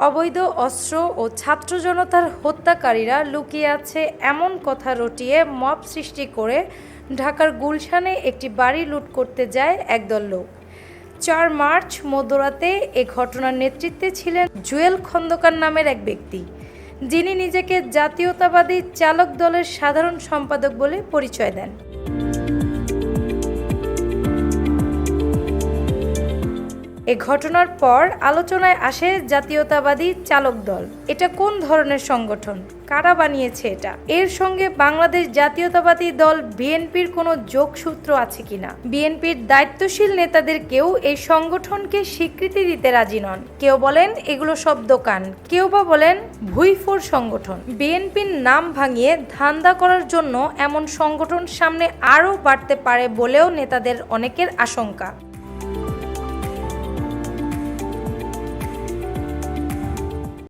অবৈধ অস্ত্র ও ছাত্র জনতার হত্যাকারীরা লুকিয়ে আছে এমন কথা রটিয়ে মব সৃষ্টি করে ঢাকার গুলশানে একটি বাড়ি লুট করতে যায় একদল লোক। ৪ মার্চ মধ্যরাতে এ ঘটনার নেতৃত্বে ছিলেন জুয়েল খন্দকার নামের এক ব্যক্তি, যিনি নিজেকে জাতীয়তাবাদী চালক দলের সাধারণ সম্পাদক বলে পরিচয় দেন। এ ঘটনার পর আলোচনায় আসে জাতীয়তাবাদী চালক দল। এটা কোন ধরনের সংগঠন, কারা বানিয়েছে এটা, এর সঙ্গে বাংলাদেশ জাতীয়তাবাদী দল বিএনপির কোনো যোগসূত্র আছে কিনা। বিএনপির দায়িত্বশীল নেতাদের কেউ এই সংগঠনকে স্বীকৃতি দিতে রাজি নন। কেউ বলেন এগুলো সব দোকান, কেউ বা বলেন ভুইফোর সংগঠন। বিএনপির নাম ভাঙিয়ে ধান্দা করার জন্য এমন সংগঠন সামনে আরও বাড়তে পারে বলেও নেতাদের অনেকের আশঙ্কা।